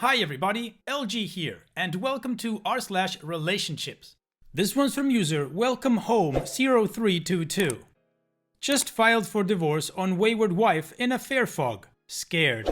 Hi everybody, LG here, and welcome to r/relationships. This one's from user welcome home 0322. Just filed for divorce on wayward wife in affair fog. Scared.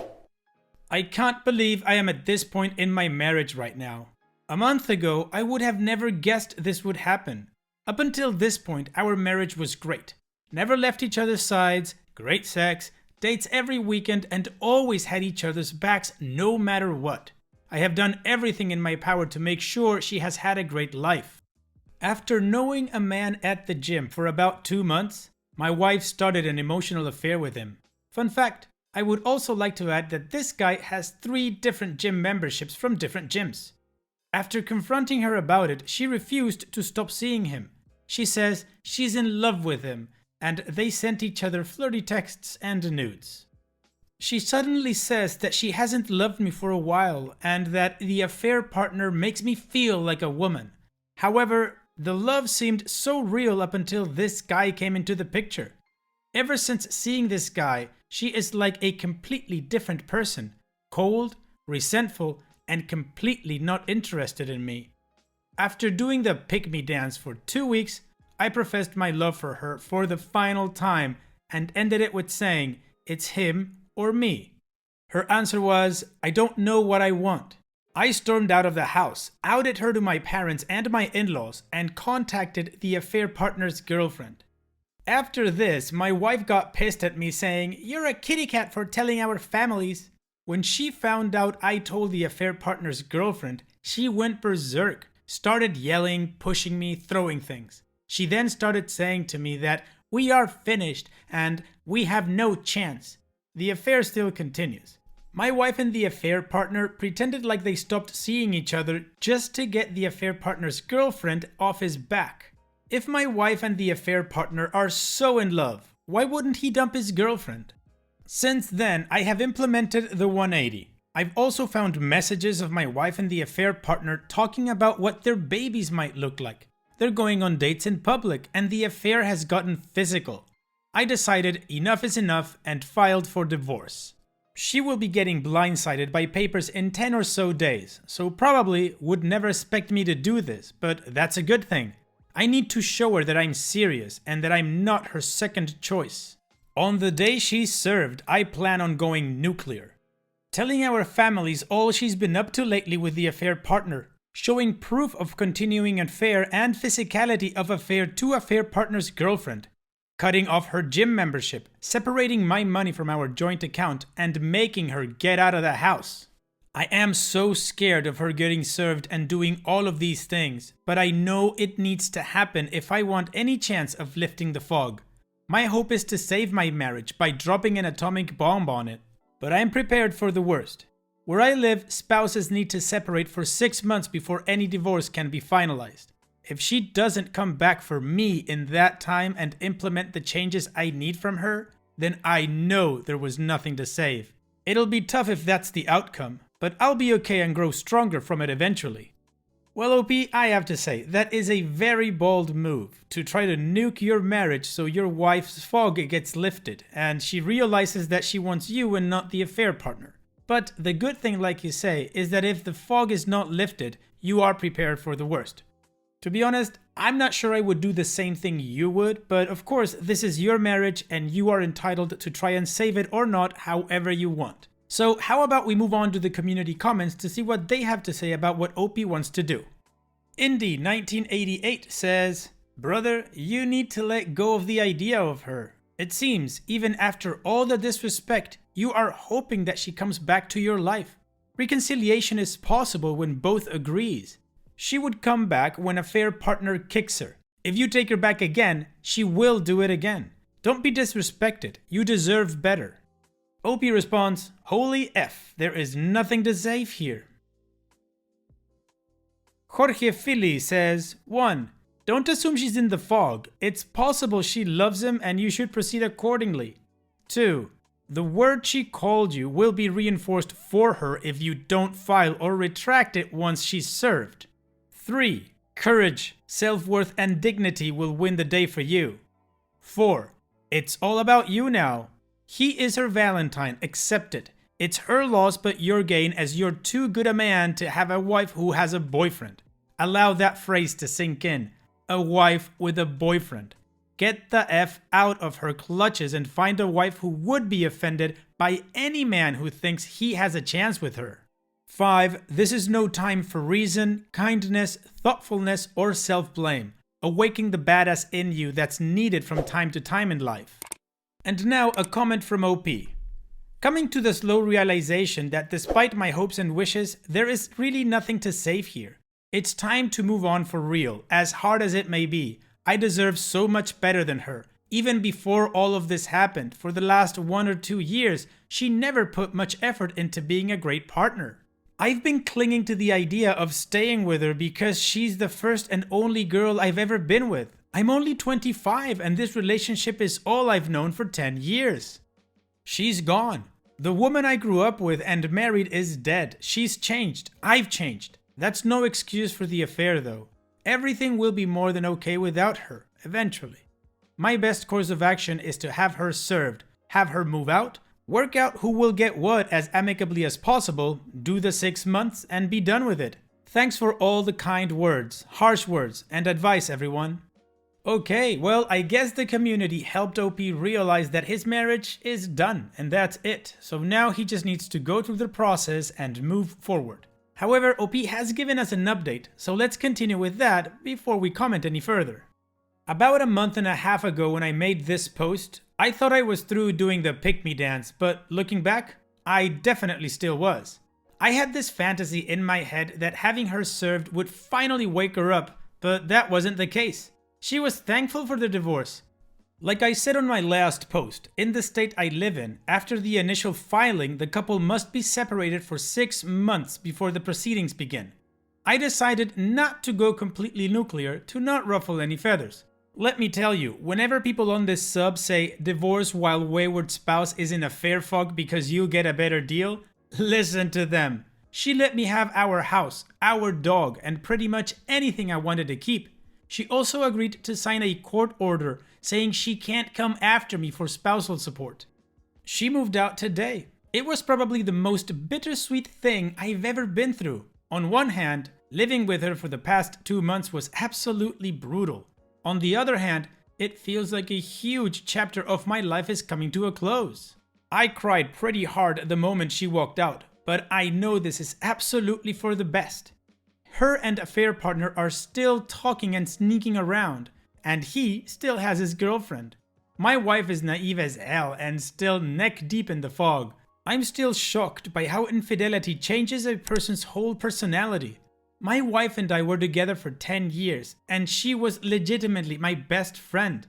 I can't believe I am at this point in my marriage right now. A month ago, I would have never guessed this would happen. Up until this point, our marriage was great. Never left each other's sides, great sex, dates every weekend, and always had each other's backs no matter what. I have done everything in my power to make sure she has had a great life. After knowing a man at the gym for about 2 months, my wife started an emotional affair with him. Fun fact, I would also like to add that this guy has 3 different gym memberships from different gyms. After confronting her about it, she refused to stop seeing him. She says she's in love with him, and they sent each other flirty texts and nudes. She suddenly says that she hasn't loved me for a while and that the affair partner makes me feel like a woman. However, the love seemed so real up until this guy came into the picture. Ever since seeing this guy, she is like a completely different person, cold, resentful, and completely not interested in me. After doing the pick-me dance for 2 weeks, I professed my love for her for the final time and ended it with saying, it's him or me. Her answer was, I don't know what I want. I stormed out of the house, outed her to my parents and my in-laws, and contacted the affair partner's girlfriend. After this, my wife got pissed at me saying, you're a kitty cat for telling our families. When she found out I told the affair partner's girlfriend, she went berserk, started yelling, pushing me, throwing things. She then started saying to me that we are finished and we have no chance. The affair still continues. My wife and the affair partner pretended like they stopped seeing each other just to get the affair partner's girlfriend off his back. If my wife and the affair partner are so in love, why wouldn't he dump his girlfriend? Since then, I have implemented the 180. I've also found messages of my wife and the affair partner talking about what their babies might look like. They're going on dates in public, and the affair has gotten physical. I decided enough is enough and filed for divorce. She will be getting blindsided by papers in 10 or so days, so probably would never expect me to do this, but that's a good thing. I need to show her that I'm serious and that I'm not her second choice. On the day she's served, I plan on going nuclear. Telling our families all she's been up to lately with the affair partner. Showing proof of continuing affair and physicality of affair to affair partner's girlfriend. Cutting off her gym membership, separating my money from our joint account, and making her get out of the house. I am so scared of her getting served and doing all of these things, but I know it needs to happen if I want any chance of lifting the fog. My hope is to save my marriage by dropping an atomic bomb on it, but I am prepared for the worst. Where I live, spouses need to separate for 6 months before any divorce can be finalized. If she doesn't come back for me in that time and implement the changes I need from her, then I know there was nothing to save. It'll be tough if that's the outcome, but I'll be okay and grow stronger from it eventually. Well, OP, I have to say, that is a very bold move to try to nuke your marriage so your wife's fog gets lifted and she realizes that she wants you and not the affair partner. But the good thing, like you say, is that if the fog is not lifted, you are prepared for the worst. To be honest, I'm not sure I would do the same thing you would, but of course this is your marriage and you are entitled to try and save it or not however you want. So how about we move on to the community comments to see what they have to say about what OP wants to do. Indy1988 says, brother, you need to let go of the idea of her. It seems, even after all the disrespect, you are hoping that she comes back to your life. Reconciliation is possible when both agrees. She would come back when a fair partner kicks her. If you take her back again, she will do it again. Don't be disrespected. You deserve better. OP responds, holy F, there is nothing to save here. Jorge Fili says, 1. Don't assume she's in the fog. It's possible she loves him and you should proceed accordingly. 2. The word she called you will be reinforced for her if you don't file or retract it once she's served. 3. Courage, self-worth, and dignity will win the day for you. 4. It's all about you now. He is her Valentine, accept it. It's her loss but your gain, as you're too good a man to have a wife who has a boyfriend. Allow that phrase to sink in. A wife with a boyfriend. Get the F out of her clutches and find a wife who would be offended by any man who thinks he has a chance with her. 5. This is no time for reason, kindness, thoughtfulness, or self-blame. Awaken the badass in you that's needed from time to time in life. And now a comment from OP. Coming to the slow realization that despite my hopes and wishes, there is really nothing to save here. It's time to move on for real, as hard as it may be. I deserve so much better than her. Even before all of this happened, for the last 1 or 2 years, she never put much effort into being a great partner. I've been clinging to the idea of staying with her because she's the first and only girl I've ever been with. I'm only 25 and this relationship is all I've known for 10 years. She's gone. The woman I grew up with and married is dead. She's changed. I've changed. That's no excuse for the affair though. Everything will be more than okay without her, eventually. My best course of action is to have her served, have her move out, work out who will get what as amicably as possible, do the 6 months, and be done with it. Thanks for all the kind words, harsh words, and advice, everyone. Okay, well, I guess the community helped OP realize that his marriage is done, and that's it. So now he just needs to go through the process and move forward. However, OP has given us an update, so let's continue with that before we comment any further. About a month and a half ago when I made this post, I thought I was through doing the pick me dance, but looking back, I definitely still was. I had this fantasy in my head that having her served would finally wake her up, but that wasn't the case. She was thankful for the divorce. Like I said on my last post, in the state I live in, after the initial filing, the couple must be separated for 6 months before the proceedings begin. I decided not to go completely nuclear to not ruffle any feathers. Let me tell you, whenever people on this sub say divorce while wayward spouse is in a fair fuck because you'll get a better deal, listen to them. She let me have our house, our dog, and pretty much anything I wanted to keep. She also agreed to sign a court order saying she can't come after me for spousal support. She moved out today. It was probably the most bittersweet thing I've ever been through. On one hand, living with her for the past 2 months was absolutely brutal. On the other hand, it feels like a huge chapter of my life is coming to a close. I cried pretty hard the moment she walked out, but I know this is absolutely for the best. Her and affair partner are still talking and sneaking around, and he still has his girlfriend. My wife is naive as hell and still neck deep in the fog. I'm still shocked by how infidelity changes a person's whole personality. My wife and I were together for 10 years, and she was legitimately my best friend.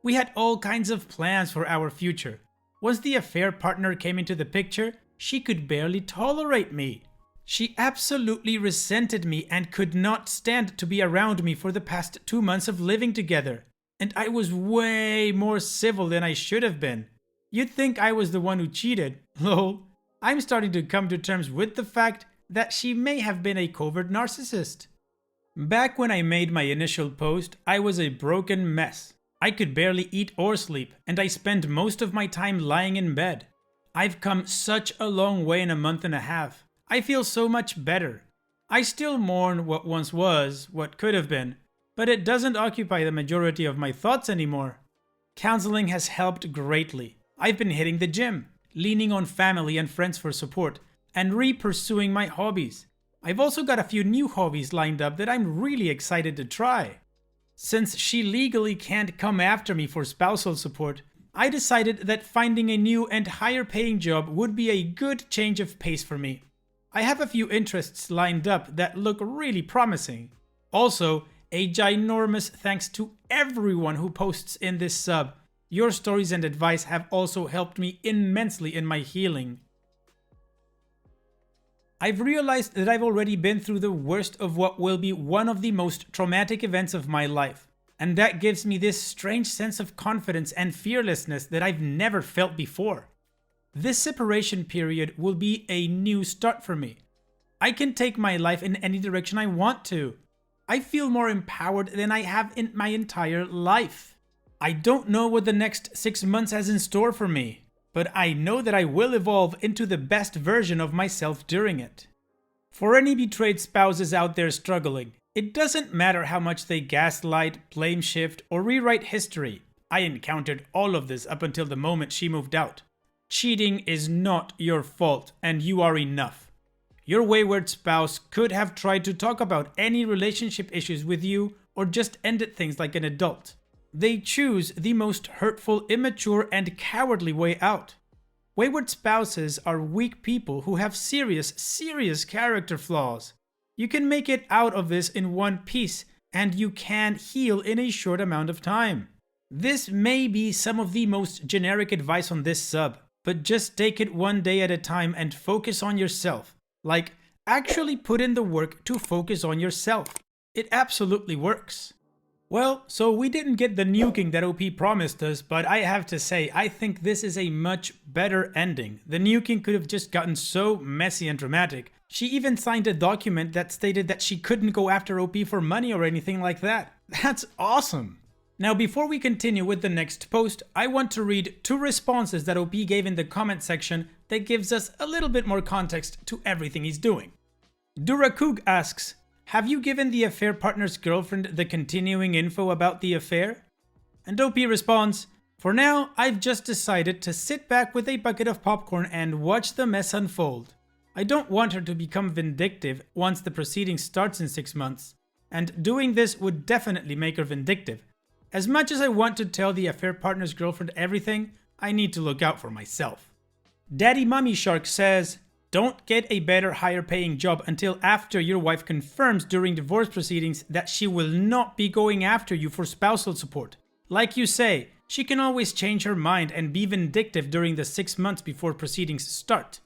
We had all kinds of plans for our future. Once the affair partner came into the picture, she could barely tolerate me. She absolutely resented me and could not stand to be around me for the past 2 months of living together. And I was way more civil than I should have been. You'd think I was the one who cheated. Lol. I'm starting to come to terms with the fact that she may have been a covert narcissist. Back when I made my initial post, I was a broken mess. I could barely eat or sleep, and I spent most of my time lying in bed. I've come such a long way in a month and a half. I feel so much better. I still mourn what once was, what could have been, but it doesn't occupy the majority of my thoughts anymore. Counseling has helped greatly. I've been hitting the gym, leaning on family and friends for support, and re-pursuing my hobbies. I've also got a few new hobbies lined up that I'm really excited to try. Since she legally can't come after me for spousal support, I decided that finding a new and higher paying job would be a good change of pace for me. I have a few interests lined up that look really promising. Also, a ginormous thanks to everyone who posts in this sub. Your stories and advice have also helped me immensely in my healing. I've realized that I've already been through the worst of what will be one of the most traumatic events of my life, and that gives me this strange sense of confidence and fearlessness that I've never felt before. This separation period will be a new start for me. I can take my life in any direction I want to. I feel more empowered than I have in my entire life. I don't know what the next 6 months has in store for me, but I know that I will evolve into the best version of myself during it. For any betrayed spouses out there struggling, it doesn't matter how much they gaslight, blame shift, or rewrite history. I encountered all of this up until the moment she moved out. Cheating is not your fault, and you are enough. Your wayward spouse could have tried to talk about any relationship issues with you or just ended things like an adult. They choose the most hurtful, immature, and cowardly way out. Wayward spouses are weak people who have serious character flaws. You can make it out of this in one piece, and you can heal in a short amount of time. This may be some of the most generic advice on this sub, but just take it one day at a time and focus on yourself. Like, actually put in the work to focus on yourself. It absolutely works. Well, so we didn't get the nuking that OP promised us, but I have to say, I think this is a much better ending. The nuking could have just gotten so messy and dramatic. She even signed a document that stated that she couldn't go after OP for money or anything like that. That's awesome. Now, before we continue with the next post, I want to read 2 responses that OP gave in the comment section that gives us a little bit more context to everything he's doing. Durakug asks, have you given the affair partner's girlfriend the continuing info about the affair? And OP responds, for now, I've just decided to sit back with a bucket of popcorn and watch the mess unfold. I don't want her to become vindictive once the proceeding starts in 6 months, and doing this would definitely make her vindictive. As much as I want to tell the affair partner's girlfriend everything, I need to look out for myself. Daddy Mummy Shark says, don't get a better, higher paying job until after your wife confirms during divorce proceedings that she will not be going after you for spousal support. Like you say, she can always change her mind and be vindictive during the 6 months before proceedings start.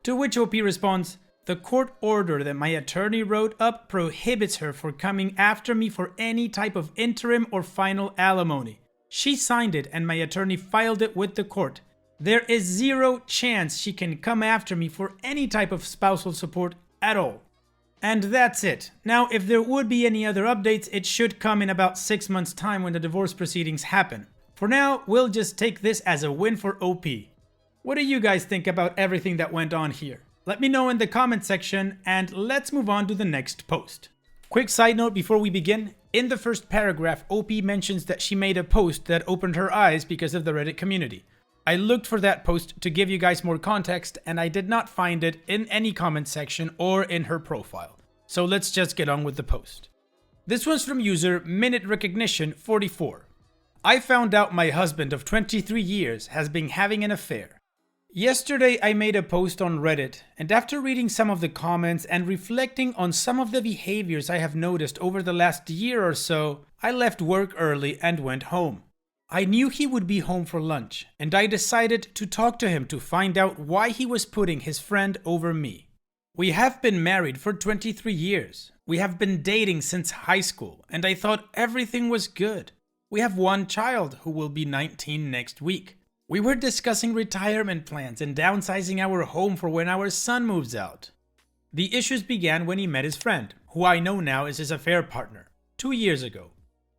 To which OP responds, the court order that my attorney wrote up prohibits her from coming after me for any type of interim or final alimony. She signed it and my attorney filed it with the court. There is 0 chance she can come after me for any type of spousal support at all. And that's it. Now, if there would be any other updates, it should come in about 6 months' time when the divorce proceedings happen. For now, we'll just take this as a win for OP. What do you guys think about everything that went on here? Let me know in the comment section, and let's move on to the next post. Quick side note before we begin, in the first paragraph, OP mentions that she made a post that opened her eyes because of the Reddit community. I looked for that post to give you guys more context, and I did not find it in any comment section or in her profile. So let's just get on with the post. This one's from user Minute Recognition 44. I found out my husband of 23 years has been having an affair. Yesterday I made a post on Reddit, and after reading some of the comments and reflecting on some of the behaviors I have noticed over the last year or so, I left work early and went home. I knew he would be home for lunch, and I decided to talk to him to find out why he was putting his friend over me. We have been married for 23 years. We have been dating since high school, and I thought everything was good. We have 1 child who will be 19 next week. We were discussing retirement plans and downsizing our home for when our son moves out. The issues began when he met his friend, who I know now is his affair partner, 2 years ago.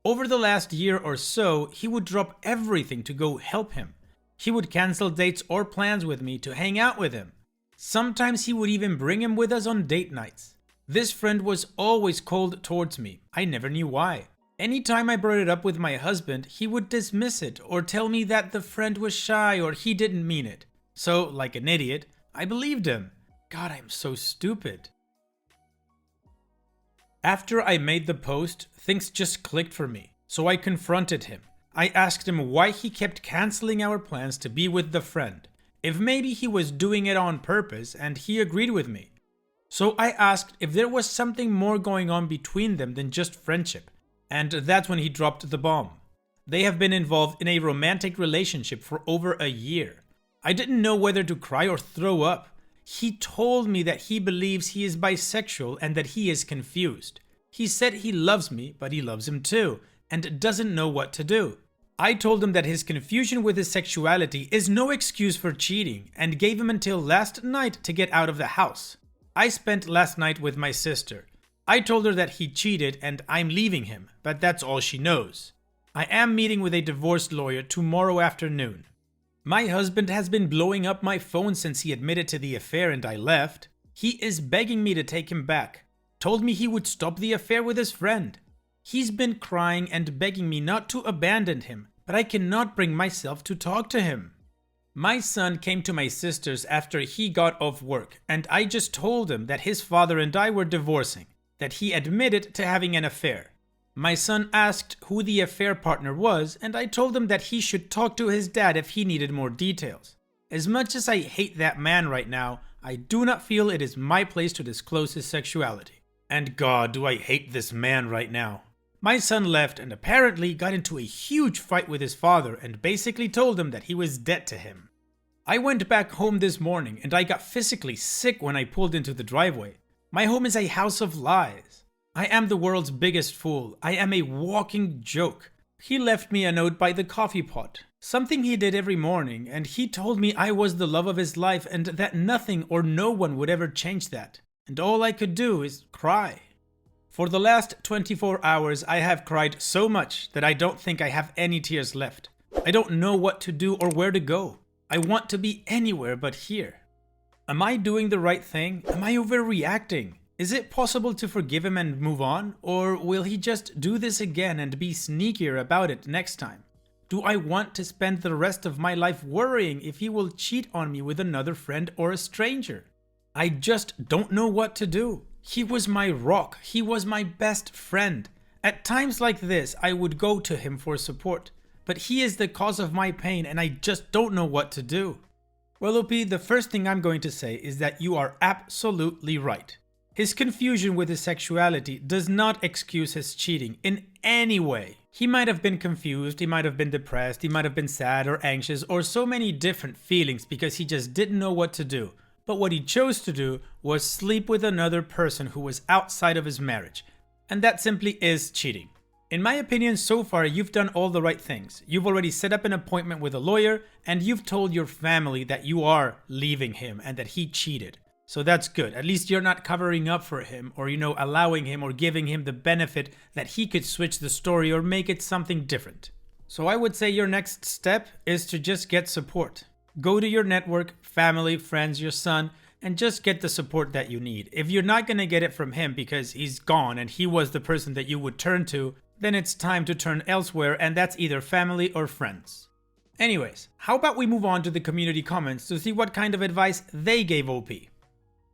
Over the last year or so, he would drop everything to go help him. He would cancel dates or plans with me to hang out with him. Sometimes he would even bring him with us on date nights. This friend was always cold towards me. I never knew why. Anytime I brought it up with my husband, he would dismiss it or tell me that the friend was shy or he didn't mean it. So, like an idiot, I believed him. God, I'm so stupid. After I made the post, things just clicked for me. So I confronted him. I asked him why he kept canceling our plans to be with the friend. If maybe he was doing it on purpose, and he agreed with me. So I asked if there was something more going on between them than just friendship. And that's when he dropped the bomb. They have been involved in a romantic relationship for over a year. I didn't know whether to cry or throw up. He told me that he believes he is bisexual and that he is confused. He said he loves me, but he loves him too, and doesn't know what to do. I told him that his confusion with his sexuality is no excuse for cheating, and gave him until last night to get out of the house. I spent last night with my sister. I told her that he cheated and I'm leaving him, but that's all she knows. I am meeting with a divorce lawyer tomorrow afternoon. My husband has been blowing up my phone since he admitted to the affair and I left. He is begging me to take him back. Told me he would stop the affair with his friend. He's been crying and begging me not to abandon him, but I cannot bring myself to talk to him. My son came to my sister's after he got off work, and I just told him that his father and I were divorcing, that he admitted to having an affair. My son asked who the affair partner was, and I told him that he should talk to his dad if he needed more details. As much as I hate that man right now, I do not feel it is my place to disclose his sexuality. And God, do I hate this man right now. My son left and apparently got into a huge fight with his father and basically told him that he was dead to him. I went back home this morning and I got physically sick when I pulled into the driveway. My home is a house of lies. I am the world's biggest fool. I am a walking joke. He left me a note by the coffee pot, something he did every morning, and he told me I was the love of his life and that nothing or no one would ever change that. And all I could do is cry. For the last 24 hours, I have cried so much that I don't think I have any tears left. I don't know what to do or where to go. I want to be anywhere but here. Am I doing the right thing? Am I overreacting? Is it possible to forgive him and move on? Or will he just do this again and be sneakier about it next time? Do I want to spend the rest of my life worrying if he will cheat on me with another friend or a stranger? I just don't know what to do. He was my rock. He was my best friend. At times like this, I would go to him for support. But he is the cause of my pain and I just don't know what to do. Well, OP, the first thing I'm going to say is that you are absolutely right. His confusion with his sexuality does not excuse his cheating in any way. He might have been confused, he might have been depressed, he might have been sad or anxious or so many different feelings because he just didn't know what to do. But what he chose to do was sleep with another person who was outside of his marriage. And that simply is cheating. In my opinion, so far, you've done all the right things. You've already set up an appointment with a lawyer, and you've told your family that you are leaving him and that he cheated. So that's good. At least you're not covering up for him or, allowing him or giving him the benefit that he could switch the story or make it something different. So I would say your next step is to just get support. Go to your network, family, friends, your son, and just get the support that you need. If you're not going to get it from him because he's gone and he was the person that you would turn to, then it's time to turn elsewhere, and that's either family or friends. Anyways, how about we move on to the community comments to see what kind of advice they gave OP.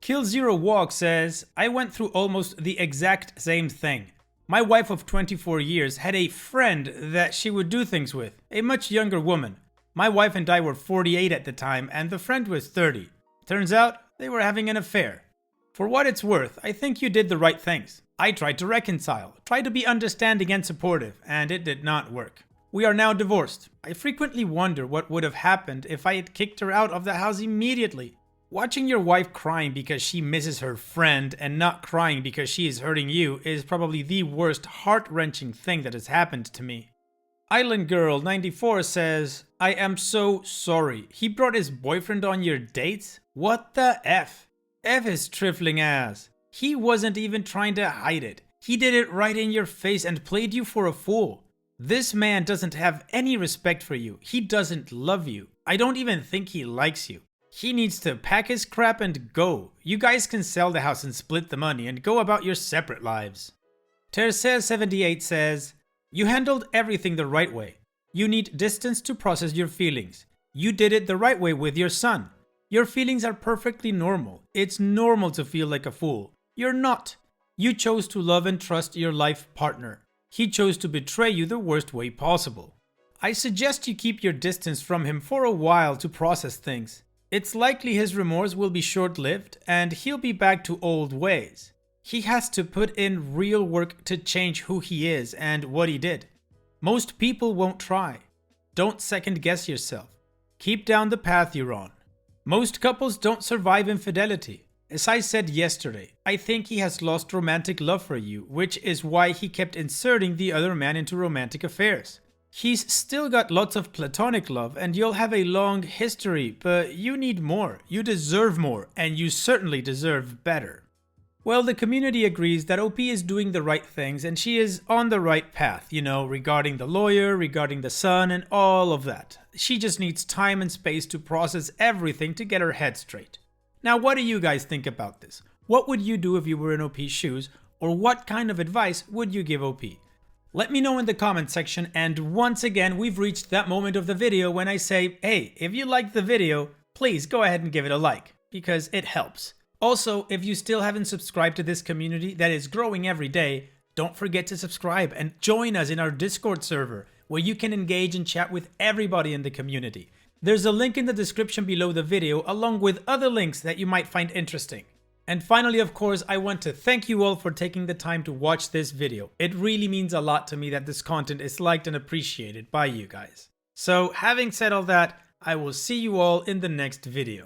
Kill Zero Walk says, I went through almost the exact same thing. My wife of 24 years had a friend that she would do things with, a much younger woman. My wife and I were 48 at the time and the friend was 30. Turns out they were having an affair. For what it's worth, I think you did the right things. I tried to reconcile, tried to be understanding and supportive, and it did not work. We are now divorced. I frequently wonder what would have happened if I had kicked her out of the house immediately. Watching your wife crying because she misses her friend and not crying because she is hurting you is probably the worst heart-wrenching thing that has happened to me. Island Girl 94 says, I am so sorry. He brought his boyfriend on your dates? What the F? F his trifling ass. He wasn't even trying to hide it. He did it right in your face and played you for a fool. This man doesn't have any respect for you. He doesn't love you. I don't even think he likes you. He needs to pack his crap and go. You guys can sell the house and split the money and go about your separate lives. Tercer78 says, you handled everything the right way. You need distance to process your feelings. You did it the right way with your son. Your feelings are perfectly normal. It's normal to feel like a fool. You're not. You chose to love and trust your life partner. He chose to betray you the worst way possible. I suggest you keep your distance from him for a while to process things. It's likely his remorse will be short-lived and he'll be back to old ways. He has to put in real work to change who he is and what he did. Most people won't try. Don't second-guess yourself. Keep down the path you're on. Most couples don't survive infidelity. As I said yesterday, I think he has lost romantic love for you, which is why he kept inserting the other man into romantic affairs. He's still got lots of platonic love and you'll have a long history, but you need more. You deserve more, and you certainly deserve better. Well, the community agrees that OP is doing the right things and she is on the right path, regarding the lawyer, regarding the son, and all of that. She just needs time and space to process everything to get her head straight. Now, what do you guys think about this? What would you do if you were in OP's shoes, or what kind of advice would you give OP? Let me know in the comment section, and once again, we've reached that moment of the video when I say, hey, if you liked the video, please go ahead and give it a like, because it helps. Also, if you still haven't subscribed to this community that is growing every day, don't forget to subscribe and join us in our Discord server, where you can engage and chat with everybody in the community. There's a link in the description below the video, along with other links that you might find interesting. And finally, of course, I want to thank you all for taking the time to watch this video. It really means a lot to me that this content is liked and appreciated by you guys. So, having said all that, I will see you all in the next video.